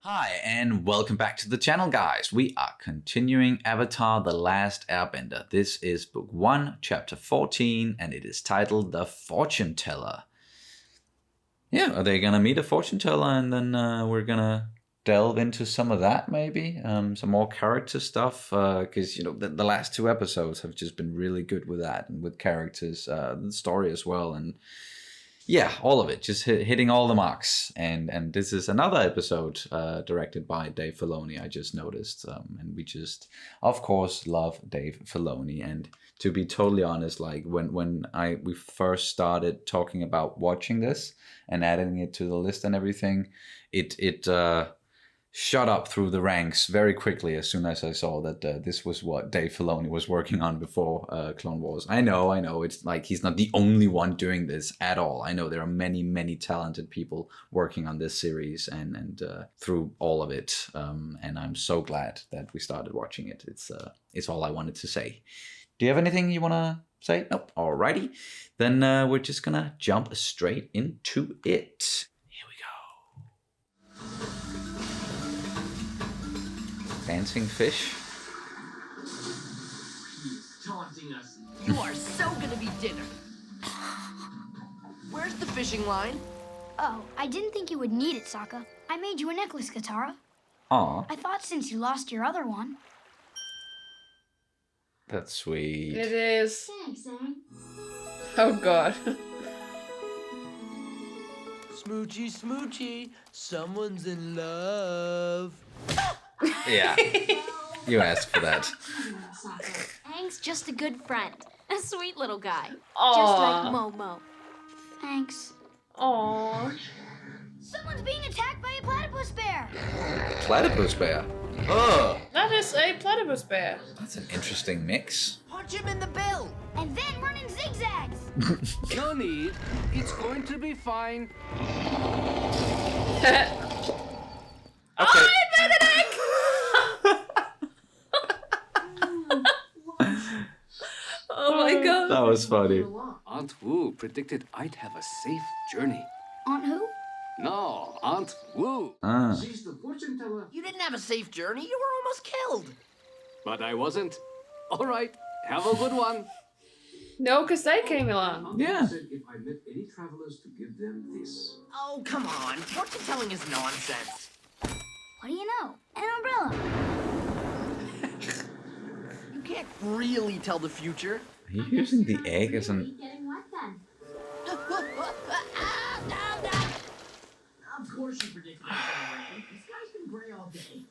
Hi, and welcome back to the channel, guys. We are continuing Avatar: The Last Airbender. This is book 1, chapter 14, and it is titled The Fortuneteller. Yeah, are they gonna meet a fortune teller, and then we're gonna delve into some of that, maybe? Some more character stuff, because, you know, the last 2 episodes have just been really good with that, and with characters, the story as well, and yeah, all of it, just hitting all the marks. And this is another episode directed by Dave Filoni, I just noticed. And we just, of course, love Dave Filoni. And to be totally honest, like when we first started talking about watching this and adding it to the list and everything, it shot up through the ranks very quickly as soon as I saw that this was what Dave Filoni was working on before Clone Wars. I know, it's like he's not the only one doing this at all. I know there are many, many talented people working on this series and through all of it. And I'm so glad that we started watching it. It's all I wanted to say. Do you have anything you want to say? Nope. Alrighty. Then we're just gonna jump straight into it. Dancing fish. He's taunting us. You are so gonna be dinner. Where's the fishing line? Oh, I didn't think you would need it, Sokka. I made you a necklace, Katara. Aw, I thought since you lost your other one. that's sweet. It is. Thanks, Aang. Oh god. Smoochy, smoochy, someone's in love. Yeah, you asked for that. Aang's just a good friend. A sweet little guy. Aww. Just like Momo. Thanks. Aww. Someone's being attacked by a platypus bear. Platypus bear. Oh, That is a platypus bear. that's an interesting mix. Punch him in the bill. And then run in zigzags. No need. It's going to be fine. Okay. Oh my god. That was funny. Aunt Wu predicted I'd have a safe journey. Aunt who? No, Aunt Wu. Ah, She's the fortune teller. You didn't have a safe journey. You were almost killed. But I wasn't. All right, have a good one. No, because they came along. yeah. Said if I met any travelers to give them this. Oh, come on. Fortune telling is nonsense. What do you know? An umbrella. You can't really tell the future. Are you using the egg as an... Getting wet then. Of course you predicted it's gonna rain. The sky's been gray all day.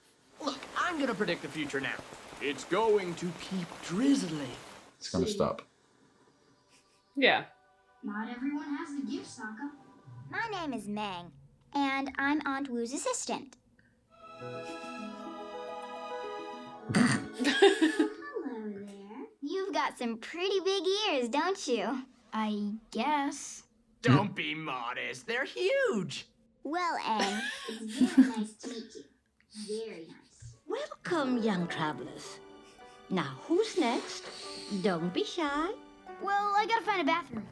Look, I'm gonna predict the future now. It's going to keep drizzling. It's gonna stop. Yeah. Not everyone has the gift, Sokka. My name is Mang, and I'm Aunt Wu's assistant. Hello there. You've got some pretty big ears, don't you? I guess. Don't be modest. They're huge. Well, Aang, it's very nice to meet you. Very nice. Welcome, young travelers. Now, who's next? Don't be shy. Well, I gotta find a bathroom.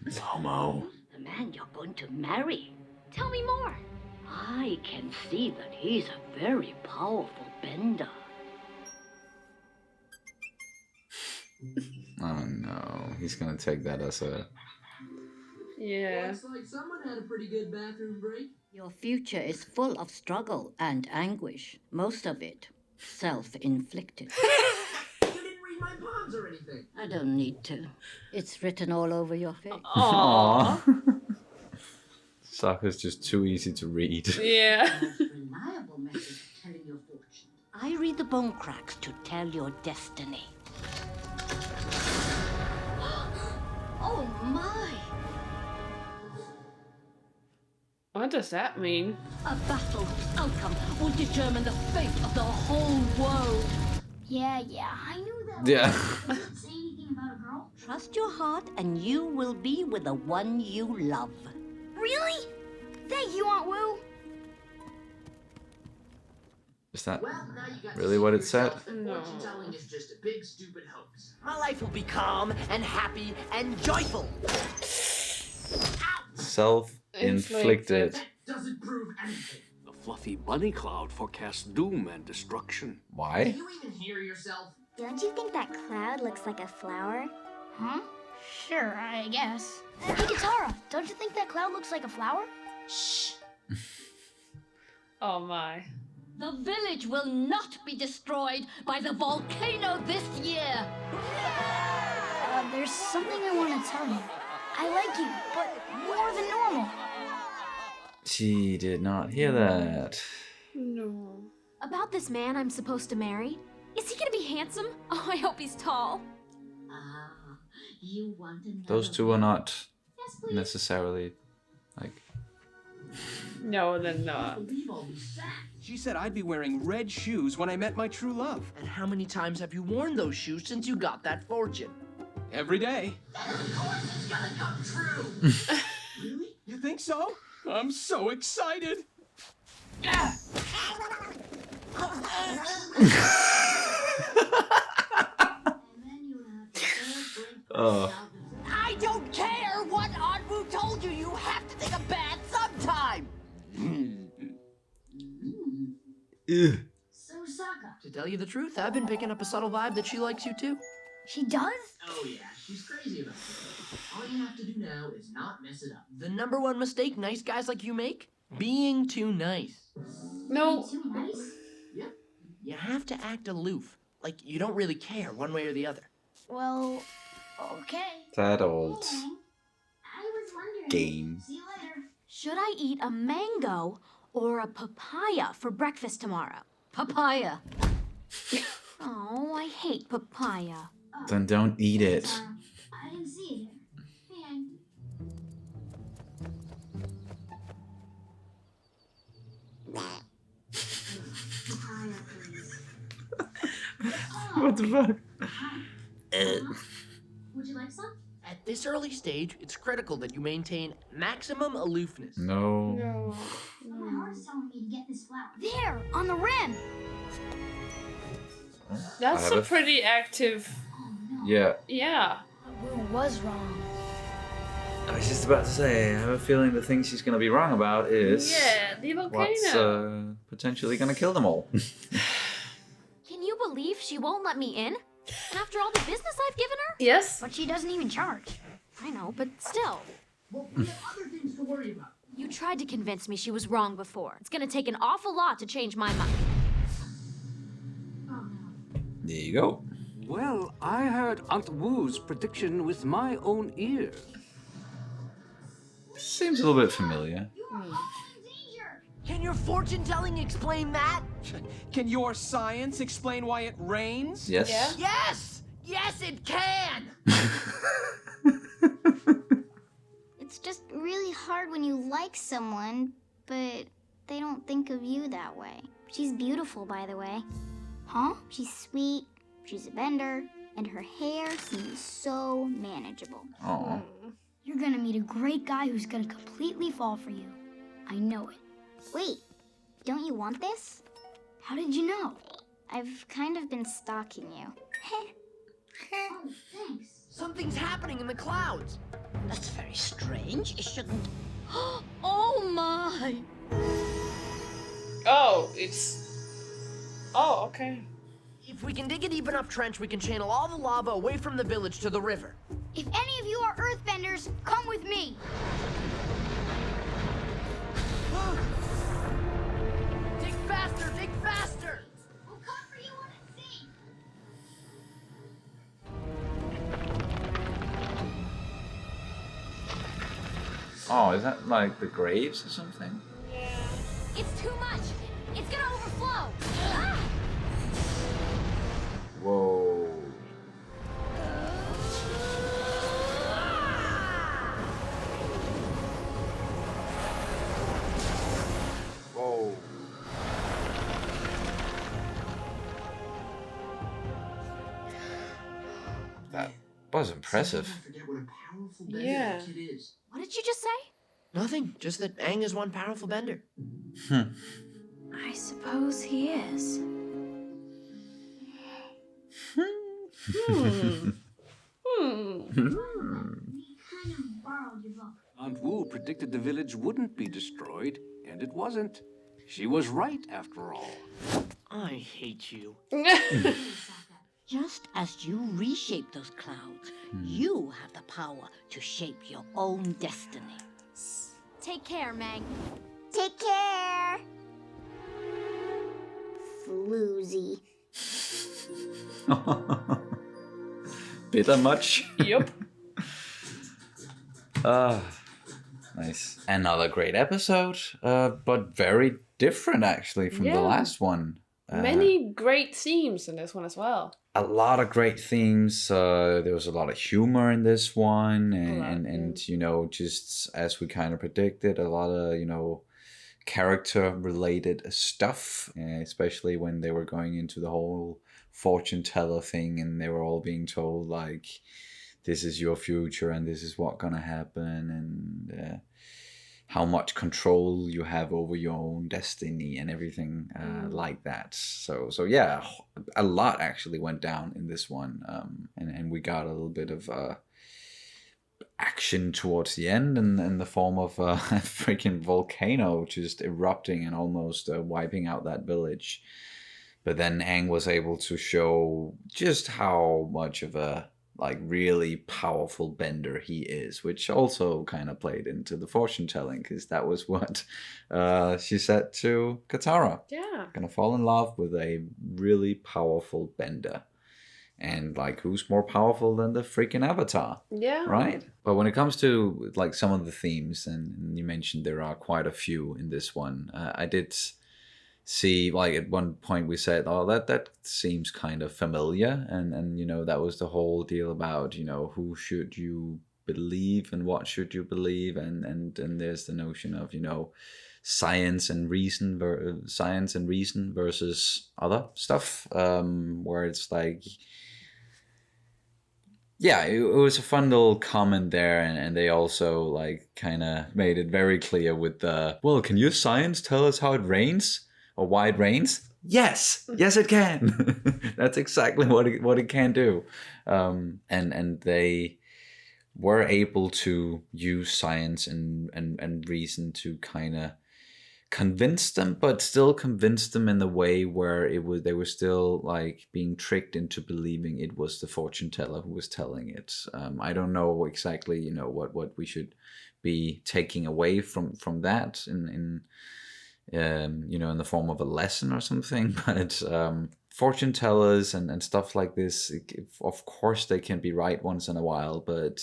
Momo. The man you're going to marry. Tell me more. I can see that he's a very powerful bender. Oh no, he's gonna take that as a... Yeah. Looks like someone had a pretty good bathroom break. Your future is full of struggle and anguish. Most of it self-inflicted. You didn't read my palms or anything. I don't need to. It's written all over your face. Aww. Sokka's just too easy to read. Yeah. Reliable method of telling your fortune. I read the bone cracks to tell your destiny. Oh my! What does that mean? A battle whose outcome will determine the fate of the whole world. Yeah, I knew that. Yeah. Doesn't say anything about a girl. Trust your heart and you will be with the one you love. Really? Thank you, Aunt Wu. Is that Well, now you got to really see what for it said? yourself that No. fortune telling is just a big stupid hoax. My life will be calm and happy and joyful. Self-inflicted. That doesn't prove anything. The fluffy bunny cloud forecasts doom and destruction. Do Why? you even hear yourself? Don't you think that cloud looks like a flower? Huh? Sure, I guess. Hey, Katara, don't you think that cloud looks like a flower? Shh. Oh my. The village will not be destroyed by the volcano this year. There's something I want to tell you. I like you, but more than normal. She did not hear that. No. About this man I'm supposed to marry. Is he gonna be handsome? Oh, I hope he's tall. Ah, you want another Those two are not Yes, please. necessarily like. No, they're not. She said I'd be wearing red shoes when I met my true love. And how many times have you worn those shoes since you got that fortune? Every day. Of course it's gonna come true! Really? You think so? I'm so excited. Oh. I don't care what Anbu told you. You have to take a bath sometime. Ew. So, Sokka, To tell you the truth, I've been picking up a subtle vibe that she likes you too. She does? Oh yeah, she's crazy about it. All you have to do now is not mess it up. The number one mistake nice guys like you make? Being too nice. No. too nice? Yep. You have to act aloof, like you don't really care one way or the other. Well, okay. That old I was wondering. game. See you later. Should I eat a mango or a papaya for breakfast tomorrow? papaya. Oh, I hate papaya. Then don't eat it. I didn't see it here. And papaya, please. What the fuck? Would you like some? At this early stage, it's critical that you maintain maximum aloofness. No. No. My heart is telling me to get this flower. There, on the rim. That's I a have a- pretty active. Yeah. Yeah. Wu was wrong. I was just about to say, I have a feeling the thing she's going to be wrong about is Yeah, the volcano. what's potentially going to kill them all. Can you believe she won't let me in? And after all the business I've given her? Yes. But she doesn't even charge. I know, but still. Well, we have other things to worry about. You tried to convince me she was wrong before. It's gonna take an awful lot to change my mind. There you go. Well, I heard Aunt Wu's prediction with my own ears. Seems a little bit familiar. You are all in danger. Can your fortune telling explain that? Can your science explain why it rains? Yes. Yeah. Yes! Yes, it can! It's just really hard when you like someone, but they don't think of you that way. She's beautiful, by the way. Huh? She's sweet, she's a bender, and her hair seems so manageable. Aw. You're gonna meet a great guy who's gonna completely fall for you. I know it. Wait, don't you want this? How did you know? I've kind of been stalking you. Oh, thanks. Something's happening in the clouds. That's very strange. It shouldn't. Oh my! Oh, it's. Oh, okay. If we can dig a deep enough trench, we can channel all the lava away from the village to the river. If any of you are earthbenders, come with me. Dig faster, dig faster! We'll come for you when it's safe. Oh, is that like the graves or something? It's too much! It's gonna overflow! Ah! Whoa. Whoa. That was impressive. Sometimes I forget what a powerful bender Yeah. that kid is. What did you just say? Nothing, just that Aang is one powerful bender. I I suppose he is. Aunt Wu predicted the village wouldn't be destroyed, and it wasn't. She was right, after all. I hate you. Just as you reshape those clouds, you have the power to shape your own destiny. Take care, Meg. Take care. Floozy. Bitter much? Yup. Nice. Another great episode, but very different actually from the Yeah. last one. Many great themes in this one as well. A lot of great themes. There was a lot of humor in this one, and you know, just as we kind of predicted, a lot of, you know, character related stuff, especially when they were going into the whole fortune teller thing, and they were all being told like, this is your future and this is what's gonna happen, and how much control you have over your own destiny and everything like that. So yeah, a lot actually went down in this one, and we got a little bit of action towards the end, in the form of a freaking volcano just erupting and almost wiping out that village. But then Aang was able to show just how much of a like really powerful bender he is, which also kind of played into the fortune telling, because that was what she said to Katara. Yeah. Gonna fall in love with a really powerful bender. And like, who's more powerful than the freaking Avatar? Yeah. Right? But when it comes to like some of the themes, and you mentioned there are quite a few in this one, I did see, like, at one point we said, oh, that seems kind of familiar, and you know, that was the whole deal about, you know, who should you believe and what should you believe, and there's the notion of, you know, science and reason versus other stuff, where it's like, yeah, it was a fun little comment there, and they also like kind of made it very clear with the, well, can your science tell us how it rains or why it rains? Yes, it can. That's exactly what it can do, and they were able to use science and reason to kind of convince them, but still convince them in the way where they were still like being tricked into believing it was the fortune teller who was telling it. I don't know exactly, you know, what we should be taking away from that in you know, in the form of a lesson or something, but fortune tellers and stuff like this, of course they can be right once in a while, but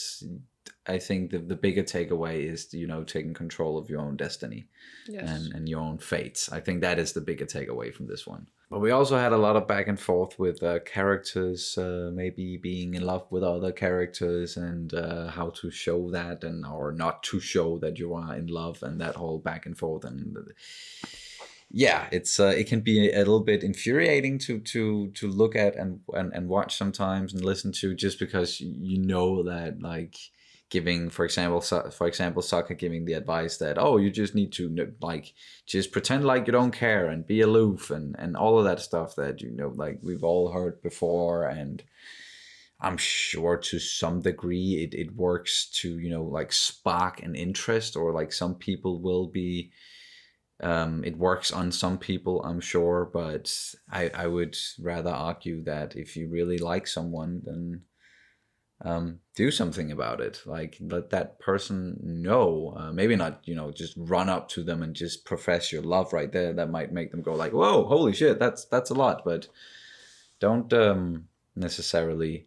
I think the bigger takeaway is, you know, taking control of your own destiny. Yes. and your own fates. I think that is the bigger takeaway from this one. But we also had a lot of back and forth with characters maybe being in love with other characters, and how to show that, and or not to show that you are in love, and that whole back and forth. And yeah, it's it can be a little bit infuriating to look at and watch sometimes and listen to, just because you know that, like, giving, for example, Sokka giving the advice that, oh, you just need to, like, just pretend like you don't care and be aloof, and all of that stuff that, you know, like, we've all heard before. And I'm sure to some degree it works to, you know, like, spark an interest, or like some people will be, it works on some people, I'm sure, but I would rather argue that if you really like someone, then do something about it. Like, let that person know. Maybe not, you know, just run up to them and just profess your love right there. That might make them go like, whoa, holy shit, that's a lot. But don't necessarily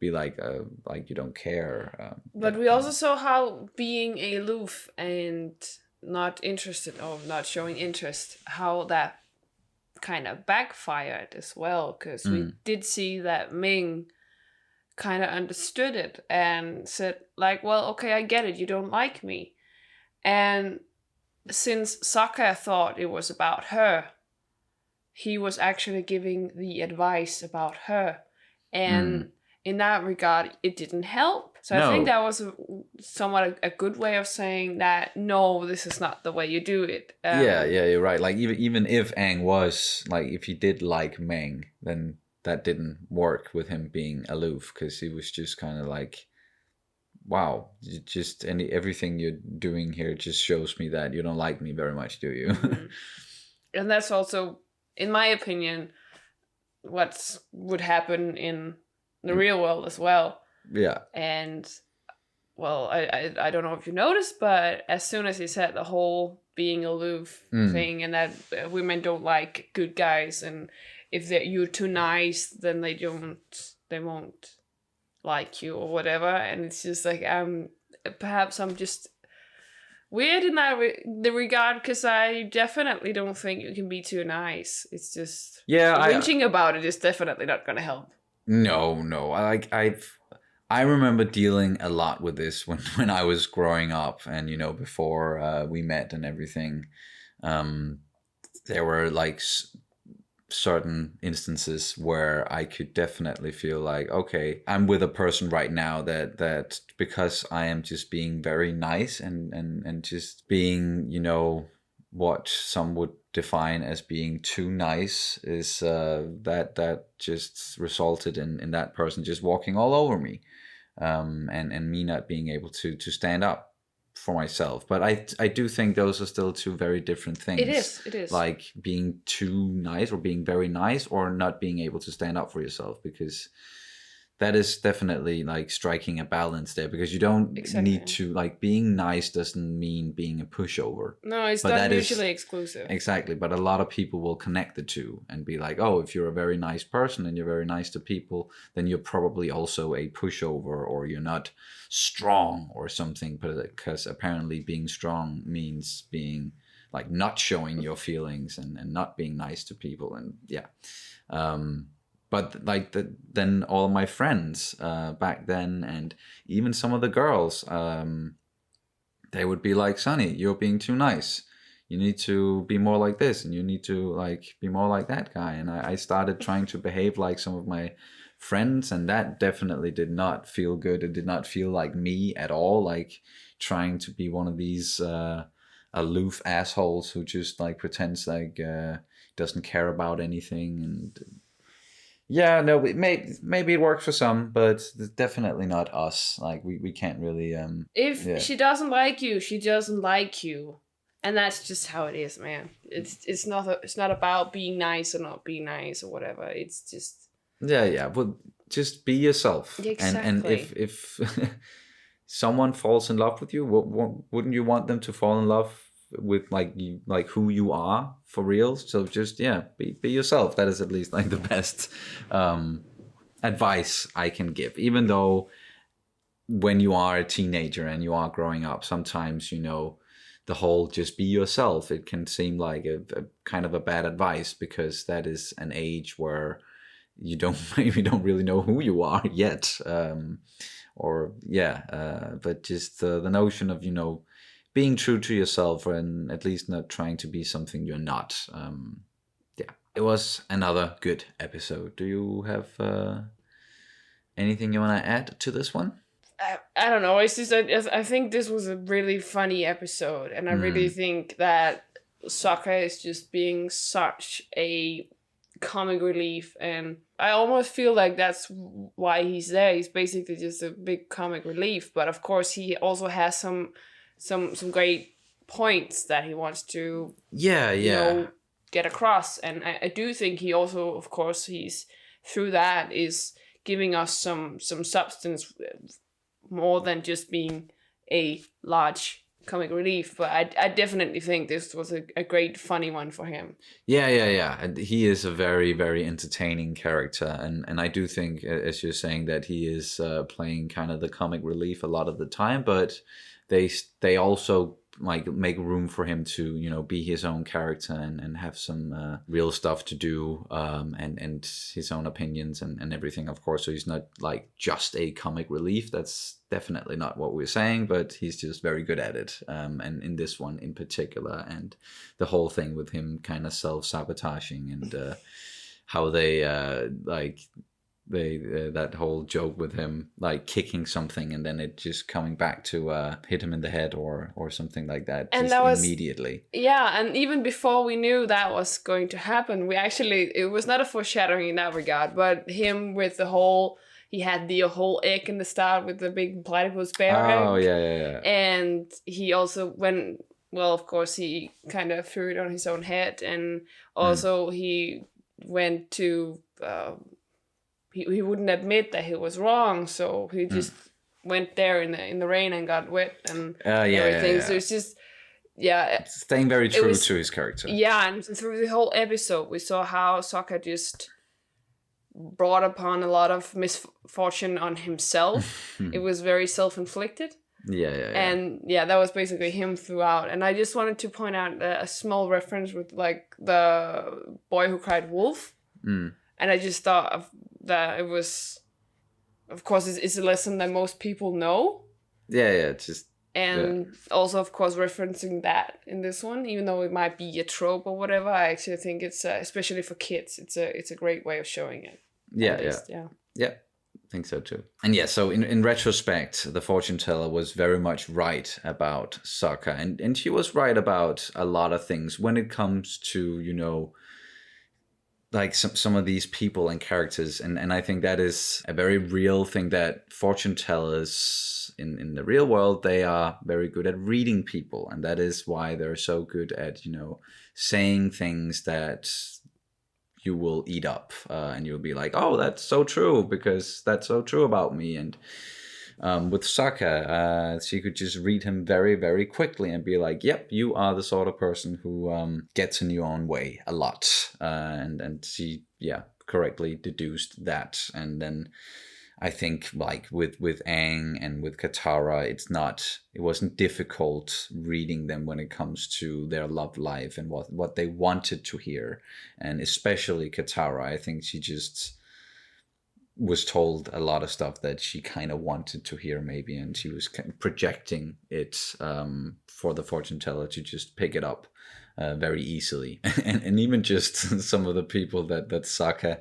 be like you don't care. But we also saw how being aloof and not interested, or not showing interest, how that kind of backfired as well. Because we did see that Ming kind of understood it and said, like, well, okay, I get it, you don't like me. And since Sokka thought it was about her, he was actually giving the advice about her. And in that regard, it didn't help. So I think that was somewhat a good way of saying that, no, this is not the way you do it. Yeah, you're right. Like even if Aang was like, if he did like Meng, then that didn't work with him being aloof, because he was just kind of like, wow, you just everything you're doing here just shows me that you don't like me very much, do you? And that's also, in my opinion, what would happen in the real world as well. Yeah. And well, I don't know if you noticed, but as soon as he said the whole being aloof thing, and that women don't like good guys, and if you're too nice, then they won't like you or whatever. And it's just like, perhaps I'm just weird in that the regard, because I definitely don't think you can be too nice. It's just whinging about it is definitely not going to help. No, I remember dealing a lot with this when I was growing up, and before we met and everything. There were like certain instances where I could definitely feel like, okay, I'm with a person right now that because I am just being very nice and just being, what some would define as being too nice, is that just resulted in that person just walking all over me, and me not being able to stand up for myself. But I do think those are still two very different things. It is. Like being too nice or being very nice, or not being able to stand up for yourself, because that is definitely like striking a balance there, because you don't need to, like, being nice doesn't mean being a pushover. No, it's not mutually exclusive. Exactly, but a lot of people will connect the two and be like, oh, if you're a very nice person and you're very nice to people, then you're probably also a pushover, or you're not strong or something, because apparently being strong means being like not showing your feelings and not being nice to people. And but like then all my friends back then, and even some of the girls, they would be like, Sonny, you're being too nice. You need to be more like this, and you need to like be more like that guy. And I started trying to behave like some of my friends, and that definitely did not feel good. It did not feel like me at all, like trying to be one of these aloof assholes who just like pretends like doesn't care about anything. And yeah, no, maybe it works for some, but it's definitely not us. Like we can't really. If she doesn't like you, she doesn't like you, and that's just how it is, man. It's not about being nice or not being nice or whatever. It's just but just be yourself. Exactly. And if someone falls in love with you, wouldn't you want them to fall in love with like who you are for real? So just be yourself. That is at least like the best advice I can give. Even though when you are a teenager and you are growing up, sometimes the whole just be yourself, it can seem like a kind of a bad advice, because that is an age where you maybe don't really know who you are yet, but just the notion of being true to yourself, and at least not trying to be something you're not. It was another good episode. Do you have anything you want to add to this one? I don't know. It's just I think this was a really funny episode, and I really think that Sokka is just being such a comic relief, and I almost feel like that's why he's there. He's basically just a big comic relief, but of course he also has some great points that he wants to get across. And I do think he also, of course, he's through that is giving us some substance, more than just being a large comic relief. But I definitely think this was a great funny one for him. And he is a very, very entertaining character, and I do think, as you're saying, that he is playing kind of the comic relief a lot of the time, but they also like make room for him to be his own character and have some real stuff to do, and his own opinions and everything, of course. So he's not like just a comic relief. That's definitely not what we're saying, but he's just very good at it, and in this one in particular, and the whole thing with him kind of self-sabotaging, and how they like that whole joke with him like kicking something and then it just coming back to hit him in the head or something like that, And just that was immediately. Yeah, and even before we knew that was going to happen, it was not a foreshadowing in that regard, but him with the whole, he had the whole egg in the start with the big platypus bear egg. Oh yeah. And he also of course he kind of threw it on his own head, and also he went to he wouldn't admit that he was wrong, so he just went there in the rain and got wet and everything. So it's just staying very true to his character. Yeah, and through the whole episode we saw how Sokka just brought upon a lot of misfortune on himself. It was very self-inflicted. And that was basically him throughout. And I just wanted to point out a small reference with like the boy who cried wolf. And I just thought that it was, of course, it's a lesson that most people know. Also, of course, referencing that in this one, even though it might be a trope or whatever, I actually think it's especially for kids, it's a great way of showing it. Yeah, I think so too. And so in retrospect, the fortune teller was very much right about Sokka, and she was right about a lot of things when it comes to, you know, like some of these people and characters, and I think that is a very real thing, that fortune tellers in the real world, they are very good at reading people, and that is why they're so good at, you know, saying things that you will eat up, and you'll be like, oh, that's so true because that's so true about me. And with Sokka, she could just read him very, very quickly and be like, yep, you are the sort of person who gets in your own way a lot. And she, correctly deduced that. And then I think like with Aang and with Katara, it wasn't difficult reading them when it comes to their love life and what they wanted to hear. And especially Katara, I think she just was told a lot of stuff that she kind of wanted to hear maybe, and she was projecting it for the fortune teller to just pick it up very easily. and even just some of the people that Sokka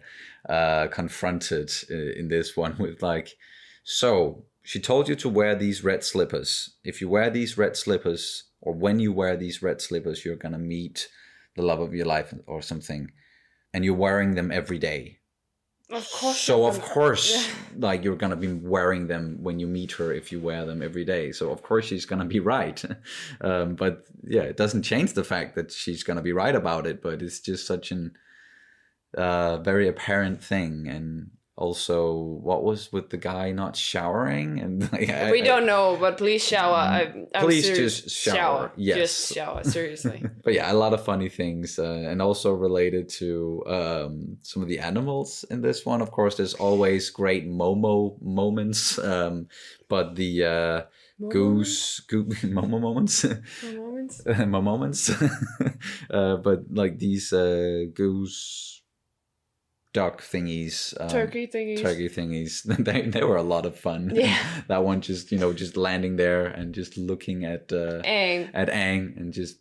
confronted in this one with like, so she told you to wear these red slippers. If you wear these red slippers, or when you wear these red slippers, you're gonna meet the love of your life or something, and you're wearing them every day. Of course. So of course, like, you're gonna be wearing them when you meet her if you wear them every day. So of course she's gonna be right. But it doesn't change the fact that she's gonna be right about it. But it's just such an very apparent thing. And also, what was with the guy not showering? And like, we don't know, but please shower. I'm please just shower. Yes, just shower. Seriously. But a lot of funny things, and also related to some of the animals in this one. Of course, there's always great Momo moments, but the goose Momo moments, Momo moments, but like these goose. Duck thingies, turkey thingies. They were a lot of fun. Yeah. That one just just landing there and just looking at Aang and just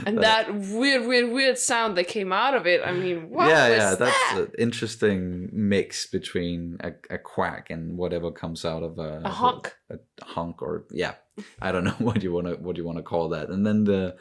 and that weird sound that came out of it. I mean, what was that's an interesting mix between a quack and whatever comes out of a honk. A honk, or I don't know what you want to call that. And then the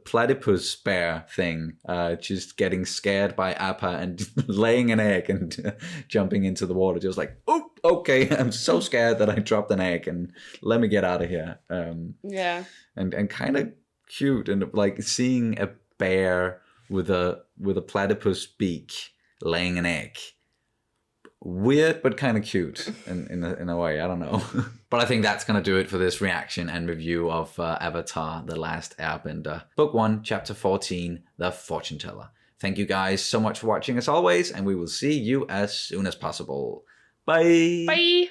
platypus bear thing, just getting scared by Appa and laying an egg and jumping into the water, just like, oh, okay, I'm so scared that I dropped an egg and let me get out of here. And kind of cute, and like seeing a bear with a platypus beak laying an egg. Weird, but kind of cute in a way. I don't know. But I think that's going to do it for this reaction and review of Avatar: The Last Airbender. Book 1, Chapter 14, The Fortune Teller. Thank you guys so much for watching as always, and we will see you as soon as possible. Bye! Bye!